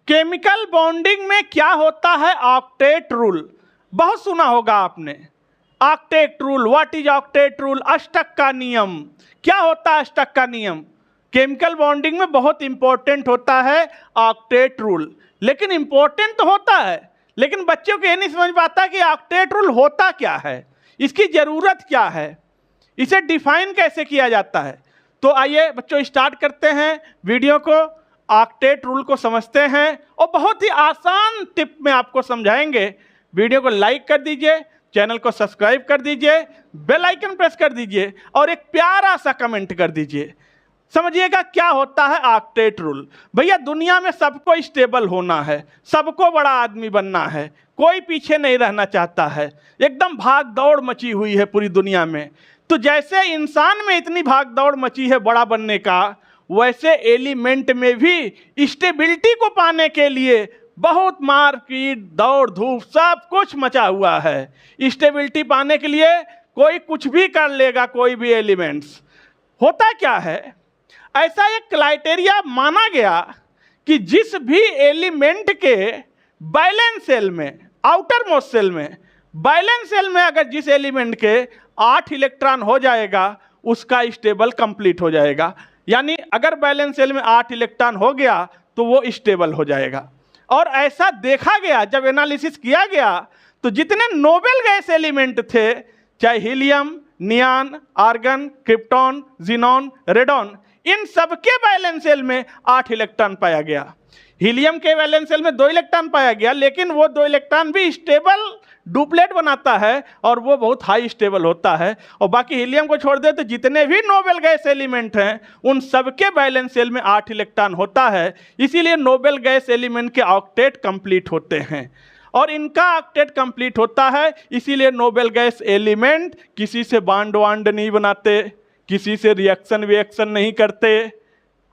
Chemical bonding में क्या होता है? ऑक्टेट रूल बहुत सुना होगा आपने। Octet rule, what is octet rule? अष्टक का नियम। क्या होता है अष्टक का नियम? केमिकल बॉन्डिंग में बहुत इंपॉर्टेंट होता है ऑक्टेट रूल। लेकिन इंपॉर्टेंट तो होता है, लेकिन बच्चों को ये नहीं समझ पाता कि ऑक्टेट रूल होता क्या है, इसकी जरूरत क्या है, इसे डिफाइन कैसे किया जाता है। तो आइए बच्चों स्टार्ट करते हैं वीडियो को, ऑक्टेट रूल को समझते हैं और बहुत ही आसान टिप में आपको समझाएंगे। वीडियो को लाइक कर दीजिए, चैनल को सब्सक्राइब कर दीजिए, बेल आइकन प्रेस कर दीजिए और एक प्यारा सा कमेंट कर दीजिए। समझिएगा क्या होता है ऑक्टेट रूल। भैया दुनिया में सबको स्टेबल होना है, सबको बड़ा आदमी बनना है, कोई पीछे नहीं रहना चाहता है। एकदम भाग दौड़ मची हुई है पूरी दुनिया में। तो जैसे इंसान में इतनी भाग दौड़ मची है बड़ा बनने का, वैसे एलिमेंट में भी स्टेबिलिटी को पाने के लिए बहुत मारपीट दौड़ धूप सब कुछ मचा हुआ है। स्टेबिलिटी पाने के लिए कोई कुछ भी कर लेगा, कोई भी एलिमेंट्स। होता क्या है, ऐसा एक क्राइटेरिया माना गया कि जिस भी एलिमेंट के बैलेंस सेल में, आउटर मोस्ट सेल में, बैलेंस सेल में अगर जिस एलिमेंट के 8 इलेक्ट्रॉन हो जाएगा उसका स्टेबल कंप्लीट हो जाएगा। यानी अगर बैलेंस सेल में 8 इलेक्ट्रॉन हो गया तो वो स्टेबल हो जाएगा। और ऐसा देखा गया, जब एनालिसिस किया गया तो जितने नोबेल गैस एलिमेंट थे, चाहे helium, neon, argon, krypton, xenon, radon, इन सबके बैलेंस सेल में 8 इलेक्ट्रॉन पाया गया। हीलियम के वैलेंस शेल में 2 इलेक्ट्रॉन पाया गया, लेकिन वो 2 इलेक्ट्रॉन भी स्टेबल डुप्लेट बनाता है और वो बहुत हाई स्टेबल होता है। और बाकी हीलियम को छोड़ दे तो जितने भी नोबेल गैस एलिमेंट हैं उन सबके बैलेंस शेल में 8 इलेक्ट्रॉन होता है। इसीलिए नोबेल गैस एलिमेंट के ऑक्टेट कंप्लीट होते हैं और इनका ऑक्टेट कंप्लीट होता है। इसीलिए नोबेल गैस एलिमेंट किसी से बॉन्ड वांड नहीं बनाते, किसी से रिएक्शन विएक्शन नहीं करते,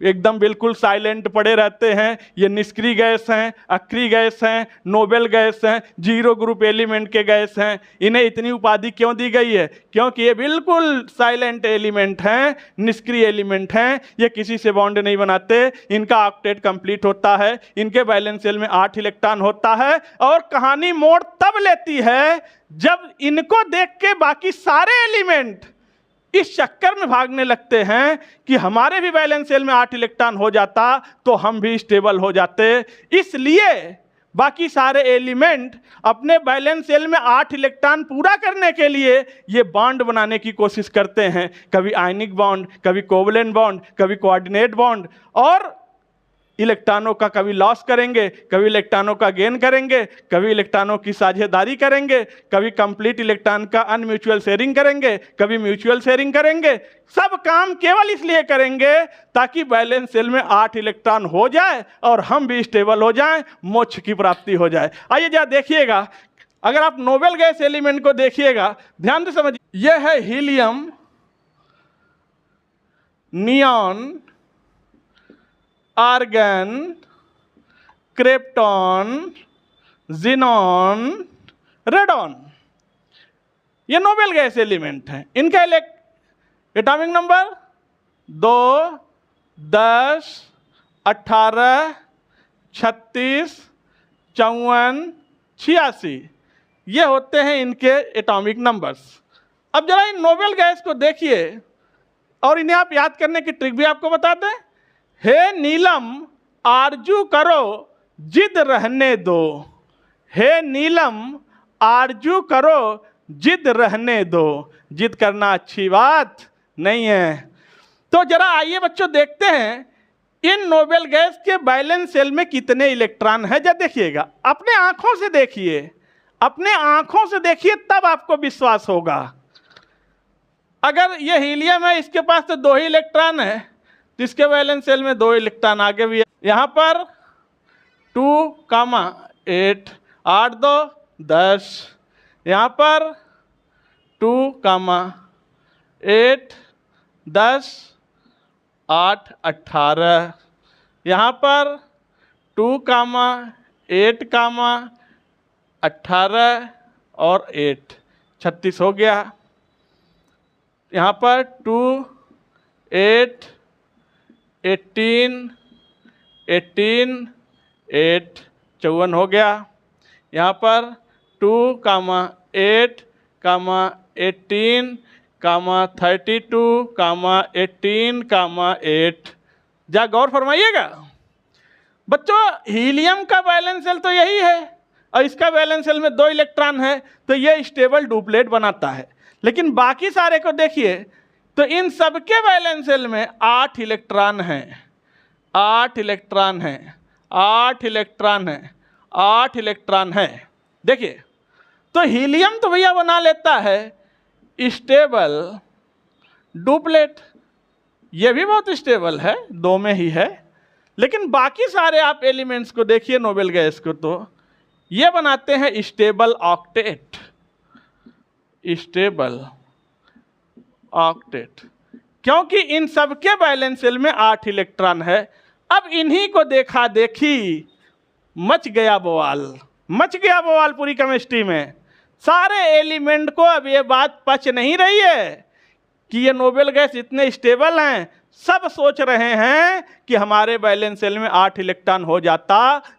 एकदम बिल्कुल साइलेंट पड़े रहते हैं। ये निष्क्रिय गैस हैं, अक्रिय गैस हैं, नोबेल गैस हैं, जीरो ग्रुप एलिमेंट के गैस हैं। इन्हें इतनी उपाधि क्यों दी गई है? क्योंकि ये बिल्कुल साइलेंट एलिमेंट हैं, निष्क्रिय एलिमेंट हैं, ये किसी से बॉन्ड नहीं बनाते। इनका ऑक्टेट कंप्लीट होता है, इनके बैलेंस शेल में 8 इलेक्ट्रॉन होता है। और कहानी मोड़ तब लेती है जब इनको देख के बाकी सारे एलिमेंट इस चक्कर में भागने लगते हैं कि हमारे भी बैलेंस शेल में 8 इलेक्ट्रॉन हो जाता तो हम भी स्टेबल हो जाते। इसलिए बाकी सारे एलिमेंट अपने बैलेंस शेल में 8 इलेक्ट्रॉन पूरा करने के लिए ये बॉन्ड बनाने की कोशिश करते हैं। कभी आयनिक बॉन्ड, कभी कोवलेंट बॉन्ड, कभी कोऑर्डिनेट बॉन्ड, और इलेक्ट्रॉनों का कभी लॉस करेंगे, कभी इलेक्ट्रॉनों का गेन करेंगे, कभी इलेक्ट्रॉनों की साझेदारी करेंगे, कभी कंप्लीट इलेक्ट्रॉन का अनम्यूचुअल शेयरिंग करेंगे, कभी म्यूचुअल शेयरिंग करेंगे। सब काम केवल इसलिए करेंगे ताकि बैलेंस शेल में 8 इलेक्ट्रॉन हो जाए और हम भी स्टेबल हो जाएं, मोक्ष की प्राप्ति हो जाए। आइए जरा देखिएगा, अगर आप नोबेल गैस एलिमेंट को देखिएगा, ध्यान से समझिए। यह है helium, neon, argon, krypton, xenon, radon. ये नोबेल गैस एलिमेंट हैं। इनका एटॉमिक नंबर 2, 10, 18, 36, 54, 86 ये होते हैं इनके एटॉमिक नंबर्स। अब जरा इन नोबेल गैस को देखिए और इन्हें आप याद करने की ट्रिक भी आपको बताते हैं। हे नीलम आरजू करो जिद रहने दो, हे नीलम आरजू करो जिद रहने दो। जिद करना अच्छी बात नहीं है। तो जरा आइए बच्चों देखते हैं इन नोबेल गैस के बैलेंस शेल में कितने इलेक्ट्रॉन है। जब देखिएगा, अपने आंखों से देखिए, अपने आंखों से देखिए, तब आपको विश्वास होगा। अगर ये हीलियम है, इसके पास तो 2 ही इलेक्ट्रॉन है, तो इसके बैलेंस शेल में 2 इलेक्ट्रॉन आगे भी है। यहाँ पर 2,8, 8 2 10, यहाँ पर 2,8 10 8 18, यहाँ पर 2,8 18 और 8 36 हो गया। यहाँ पर 2 8 18 18 8 54 हो गया। यहाँ पर 2, 8, 18, 32, 18, 8। जा गौर फरमाइएगा बच्चों, हीलियम का वैलेंस शेल तो यही है और इसका वैलेंस शेल में 2 इलेक्ट्रॉन है, तो ये स्टेबल डुप्लेट बनाता है। लेकिन बाकी सारे को देखिए तो इन सबके वैलेंस शेल में 8 इलेक्ट्रॉन हैं, 8 इलेक्ट्रॉन हैं, 8 इलेक्ट्रॉन हैं, 8 इलेक्ट्रॉन हैं। देखिए तो हीलियम तो भैया बना लेता है स्टेबल डुप्लेट, ये भी बहुत स्टेबल है, 2 में ही है। लेकिन बाकी सारे आप एलिमेंट्स को देखिए नोबेल गैस को, तो ये बनाते हैं स्टेबल ऑक्टेट, स्टेबल ऑक्टेट, क्योंकि इन सबके वैलेंस शेल में 8 इलेक्ट्रॉन है। अब इन्हीं को देखा देखी मच गया बवाल, मच गया बवाल पूरी केमिस्ट्री में। सारे एलिमेंट को अब ये बात पच नहीं रही है कि ये नोबेल गैस इतने स्टेबल हैं। सब सोच रहे हैं कि हमारे वैलेंस शेल में 8 इलेक्ट्रॉन हो जाता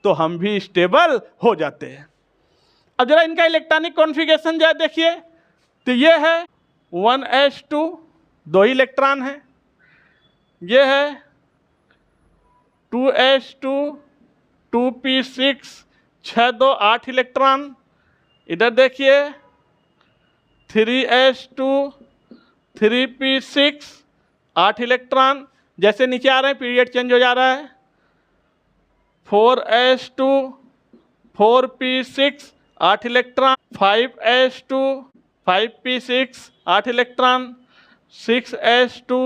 तो हम भी स्टेबल हो जाते। अब जरा इनका इलेक्ट्रॉनिक कॉन्फ़िगरेशन जरा देखिए, तो ये है 1s2 2 इलेक्ट्रॉन है, ये है 2s2 2p6 6 2 8 इलेक्ट्रॉन। इधर देखिए 3s2 3p6 8 इलेक्ट्रॉन। जैसे नीचे आ रहे हैं पीरियड चेंज हो जा रहा है। 4s2 4p6 8 electron, 5s2 5p6 8 electron, 6s2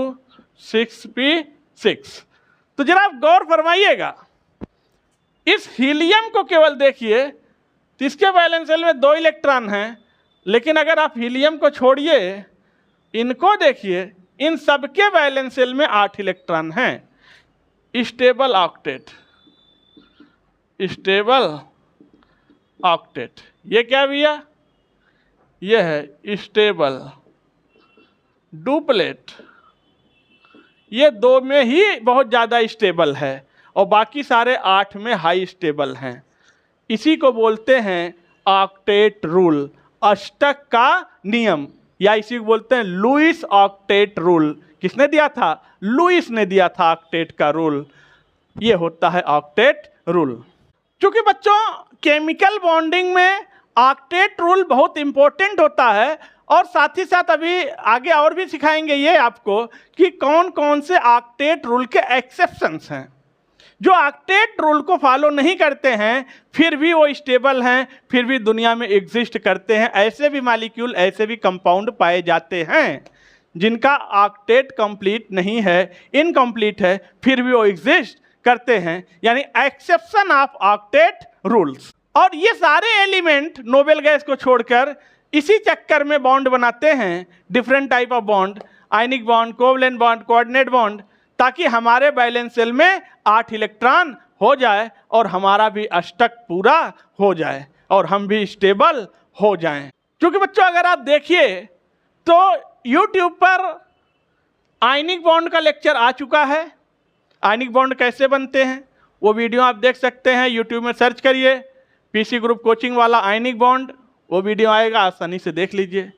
6p6। तो जरा आप गौर फरमाइएगा, इस हीलियम को केवल देखिए तो इसके वैलेंस शेल में 2 इलेक्ट्रॉन हैं, लेकिन अगर आप हीलियम को छोड़िए इनको देखिए, इन सबके वैलेंस शेल में 8 इलेक्ट्रॉन हैं। स्टेबल ऑक्टेट, स्टेबल ऑक्टेट, ये क्या भैया? ये है स्टेबल डुप्लेट। ये 2 में ही बहुत ज़्यादा स्टेबल है और बाकी सारे 8 में हाई स्टेबल हैं। इसी को बोलते हैं ऑक्टेट रूल, अष्टक का नियम, या इसी को बोलते हैं लुईस ऑक्टेट रूल। किसने दिया था? लुईस ने दिया था ऑक्टेट का रूल। ये होता है ऑक्टेट रूल। क्योंकि बच्चों केमिकल बॉन्डिंग में ऑक्टेट रूल बहुत इंपॉर्टेंट होता है, और साथ ही साथ अभी आगे और भी सिखाएंगे ये आपको कि कौन कौन से ऑक्टेट रूल के एक्सेप्शंस हैं। जो ऑक्टेट रूल को फॉलो नहीं करते हैं फिर भी वो स्टेबल हैं, फिर भी दुनिया में एग्जिस्ट करते हैं। ऐसे भी मॉलिक्यूल, ऐसे भी कंपाउंड पाए जाते हैं जिनका ऑक्टेट कंप्लीट नहीं है, इनकम्प्लीट है, फिर भी वो एग्जिस्ट करते हैं, यानी एक्सेप्शन ऑफ ऑक्टेट रूल्स। और ये सारे एलिमेंट नोबेल गैस को छोड़कर इसी चक्कर में बॉन्ड बनाते हैं, different type of bond, ionic bond, covalent bond, coordinate bond, ताकि हमारे वैलेंस शेल में 8 इलेक्ट्रॉन हो जाए और हमारा भी अष्टक पूरा हो जाए और हम भी स्टेबल हो जाएं। क्योंकि बच्चों अगर आप देखिए तो YouTube पर आयनिक बॉन्ड का लेक्चर आ चुका है। आयनिक बॉन्ड कैसे बनते हैं वो वीडियो आप देख सकते हैं, YouTube में सर्च करिए पीसी ग्रुप कोचिंग वाला आयनिक बॉन्ड, वो वीडियो आएगा, आसानी से देख लीजिए।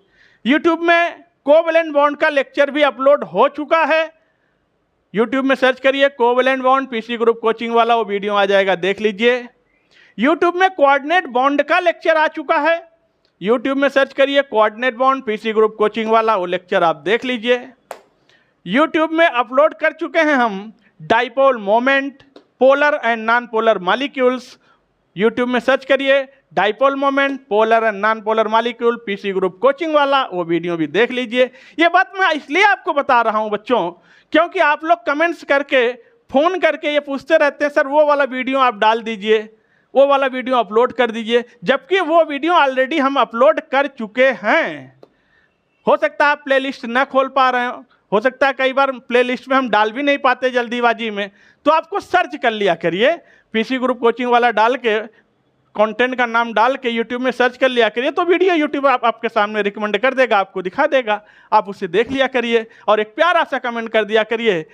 YouTube में कोवलेंट बॉन्ड का लेक्चर भी अपलोड हो चुका है, YouTube में सर्च करिए covalent bond PC group coaching वाला, वो वीडियो आ जाएगा, देख लीजिए। YouTube में कोऑर्डिनेट बॉन्ड का लेक्चर आ चुका है, YouTube में सर्च करिए coordinate bond PC group coaching वाला, वो लेक्चर आप देख लीजिए। YouTube में अपलोड कर चुके हैं हम dipole moment, polar and non polar molecules, YouTube में सर्च करिए dipole moment, polar and non polar molecule, PC group coaching वाला, वो वीडियो भी देख लीजिए। ये बात मैं इसलिए आपको बता रहा हूँ बच्चों, क्योंकि आप लोग कमेंट्स करके, फ़ोन करके ये पूछते रहते हैं सर वो वाला वीडियो आप डाल दीजिए, वो वाला वीडियो अपलोड कर दीजिए, जबकि वो वीडियो ऑलरेडी हम अपलोड कर चुके हैं। हो सकता है आप प्लेलिस्ट न खोल पा रहे हो सकता है कई बार प्लेलिस्ट में हम डाल भी नहीं पाते जल्दीबाजी में, तो आपको सर्च कर लिया करिए, पीसी ग्रुप कोचिंग वाला डाल के, कंटेंट का नाम डाल के यूट्यूब में सर्च कर लिया करिए, तो वीडियो यूट्यूब आपके सामने रिकमेंड कर देगा, आपको दिखा देगा, आप उसे देख लिया करिए और एक प्यारा सा कमेंट कर दिया करिए,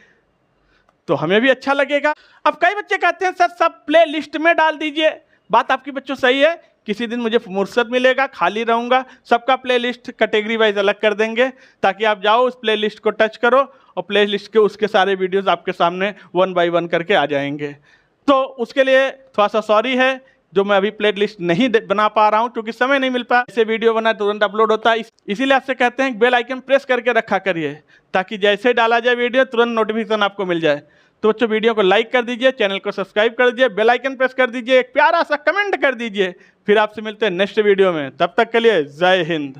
तो हमें भी अच्छा लगेगा। अब कई बच्चे कहते हैं सर सब प्ले लिस्ट में डाल दीजिए। बात आपकी बच्चों सही है, किसी दिन मुझे फुर्सत मिलेगा, खाली रहूँगा, सबका प्ले लिस्ट कैटेगरी वाइज अलग कर देंगे, ताकि आप जाओ उस प्ले लिस्ट को टच करो और प्ले लिस्ट के उसके सारे वीडियोस आपके सामने 1 बाय 1 करके आ जाएंगे। तो उसके लिए थोड़ा सा सॉरी है, जो मैं अभी प्ले लिस्ट नहीं बना पा रहा हूँ क्योंकि समय नहीं मिल पाया। ऐसे वीडियो बना तुरंत अपलोड होता है, इसीलिए आपसे कहते हैं बेल आइकन प्रेस करके रखा करिए, ताकि जैसे डाला जाए वीडियो तुरंत नोटिफिकेशन आपको मिल जाए। तो बच्चों वीडियो को लाइक कर दीजिए, चैनल को सब्सक्राइब कर दीजिए, बेल आइकन प्रेस कर दीजिए, एक प्यारा सा कमेंट कर दीजिए। फिर आपसे मिलते हैं नेक्स्ट वीडियो में, तब तक के लिए जय हिंद।